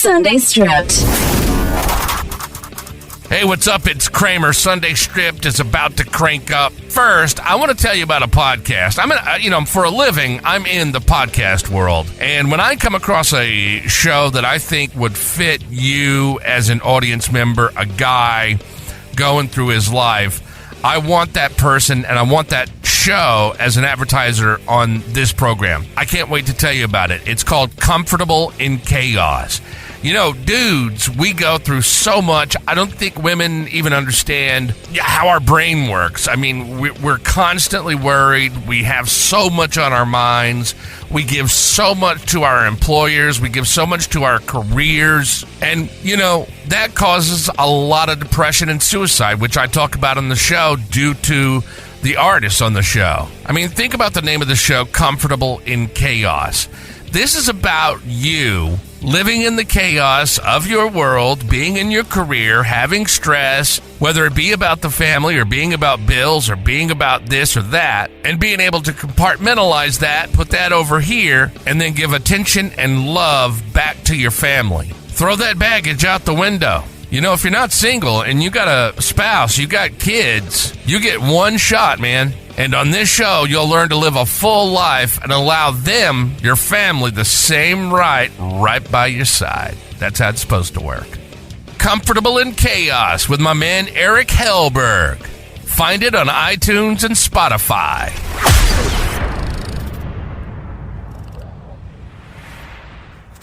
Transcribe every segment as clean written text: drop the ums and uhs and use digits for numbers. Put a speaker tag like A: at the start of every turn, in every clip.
A: Sunday Stripped.
B: Hey, what's up? It's Kramer. Sunday Stripped is about to crank up. First, I want to tell you about a podcast. For a living, I'm in the podcast world. And when I come across a show that I think would fit you as an audience member, a guy going through his life, I want that person and I want that show as an advertiser on this program. I can't wait to tell you about it. It's called Comfortable in Chaos. You know, dudes, we go through so much. I don't think women even understand how our brain works. I mean, we're constantly worried. We have so much on our minds. We give so much to our employers. We give so much to our careers. And, you know, that causes a lot of depression and suicide, which I talk about on the show due to the artists on the show. I mean, think about the name of the show, Comfortable in Chaos. This is about you living in the chaos of your world, being in your career, having stress, whether it be about the family or being about bills or being about this or that, and being able to compartmentalize that, put that over here, and then give attention and love back to your family. Throw that baggage out the window. You know, if you're not single and you got a spouse, you got kids, you get one shot, man. And on this show, you'll learn to live a full life and allow them, your family, the same right by your side. That's how it's supposed to work. Comfortable in Chaos with my man Eric Hellberg. Find it on iTunes and Spotify.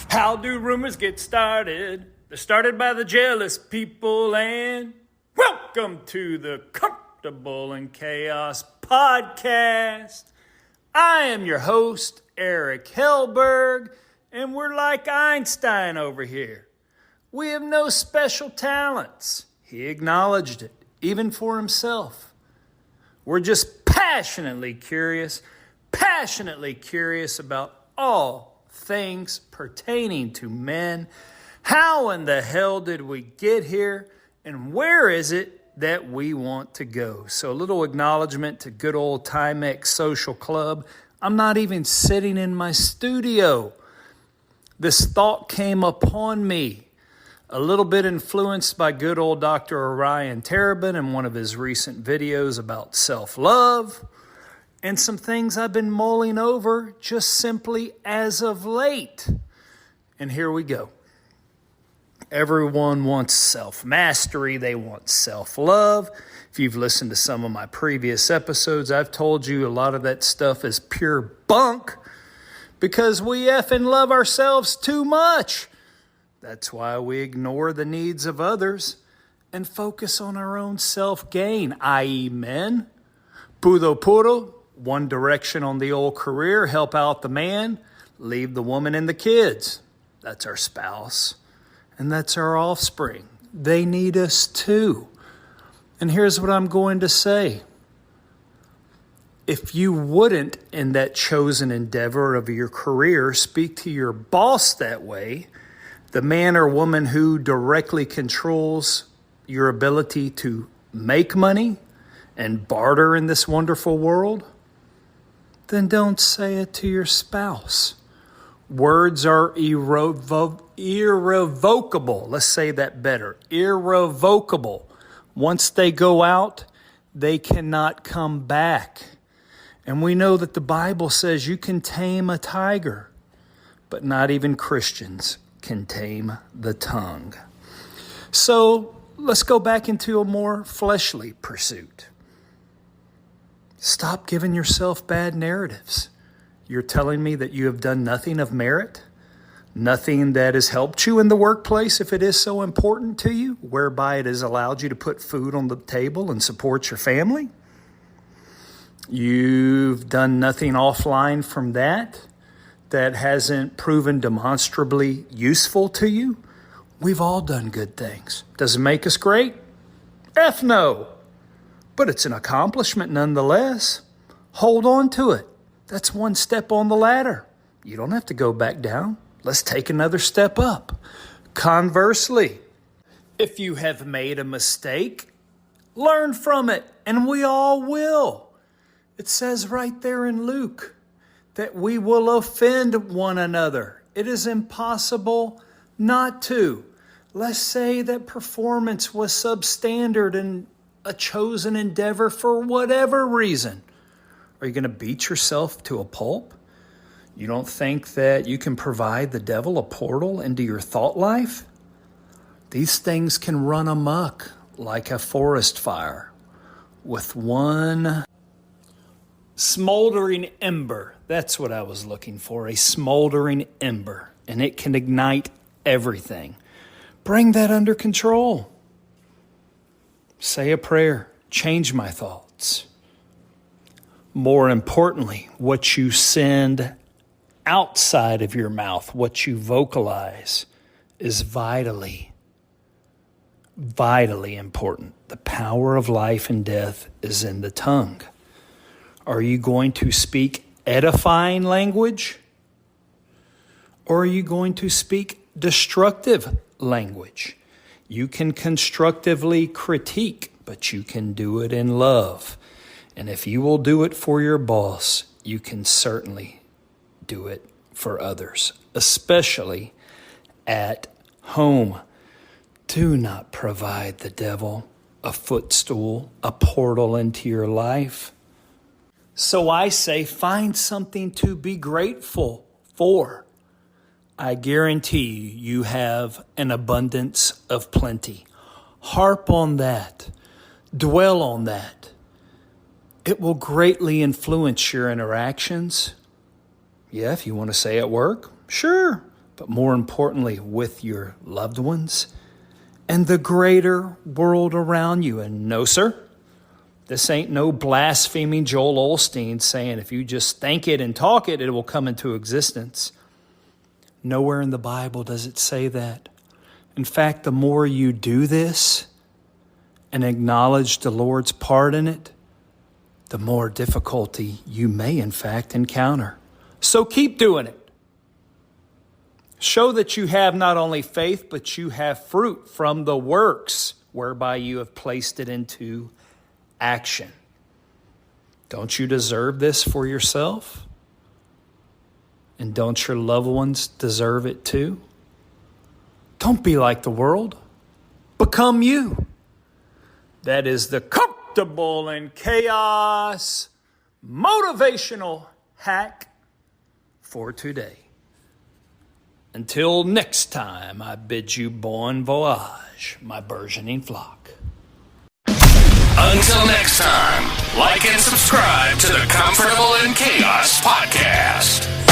C: How do rumors get started? They're started by the jealous people, and welcome to the Comfortable in Chaos podcast. I am your host, Eric Hellberg, and we're like Einstein over here. We have no special talents. He acknowledged it, even for himself. We're just passionately curious about all things pertaining to men. How in the hell did we get here, and where is it that we want to go? So a little acknowledgement to good old Timex Social Club. I'm not even sitting in my studio. This thought came upon me, a little bit influenced by good old Dr. Orion Terabin in one of his recent videos about self-love, and some things I've been mulling over just simply as of late. And here we go. Everyone wants self-mastery. They want self-love. If you've listened to some of my previous episodes, I've told you a lot of that stuff is pure bunk because we effing love ourselves too much. That's why we ignore the needs of others and focus on our own self-gain, i.e. men. Puro puro, one direction on the old career, help out the man, leave the woman and the kids. That's our spouse. And that's our offspring. They need us too. And here's what I'm going to say. If you wouldn't, in that chosen endeavor of your career, speak to your boss that way, the man or woman who directly controls your ability to make money and barter in this wonderful world, then don't say it to your spouse. Words are irrevocable. Let's say that better. Irrevocable. Once they go out, they cannot come back. And we know that the Bible says you can tame a tiger, but not even Christians can tame the tongue. So let's go back into a more fleshly pursuit. Stop giving yourself bad narratives. You're telling me that you have done nothing of merit? Nothing that has helped you in the workplace if it is so important to you, whereby it has allowed you to put food on the table and support your family? You've done nothing offline from that hasn't proven demonstrably useful to you? We've all done good things. Does it make us great? F no. But it's an accomplishment nonetheless. Hold on to it. That's one step on the ladder. You don't have to go back down. Let's take another step up. Conversely, if you have made a mistake, learn from it, and we all will. It says right there in Luke that we will offend one another. It is impossible not to. Let's say that performance was substandard in a chosen endeavor for whatever reason. Are you going to beat yourself to a pulp? You don't think that you can provide the devil a portal into your thought life? These things can run amok like a forest fire with one smoldering ember. That's what I was looking for, a smoldering ember. And it can ignite everything. Bring that under control. Say a prayer. Change my thoughts. More importantly, what you send outside of your mouth, what you vocalize, is vitally important. The power of life and death is in the tongue. Are you going to speak edifying language? Or are you going to speak destructive language? You can constructively critique, but you can do it in love. And if you will do it for your boss, you can certainly do it for others, especially at home. Do not provide the devil a footstool, a portal into your life. So I say, find something to be grateful for. I guarantee you have an abundance of plenty. Harp on that. Dwell on that. It will greatly influence your interactions. Yeah, if you want to say at work, sure. But more importantly, with your loved ones and the greater world around you. And no, sir, this ain't no blaspheming Joel Osteen saying if you just think it and talk it, it will come into existence. Nowhere in the Bible does it say that. In fact, the more you do this and acknowledge the Lord's part in it, the more difficulty you may in fact encounter. So keep doing it. Show that you have not only faith, but you have fruit from the works whereby you have placed it into action. Don't you deserve this for yourself? And don't your loved ones deserve it too? Don't be like the world. Become you. That is the comfortable in chaos motivational hack for today. Until next time, I bid you bon voyage, my burgeoning flock.
B: Until next time, like and subscribe to the Comfortable in Chaos podcast.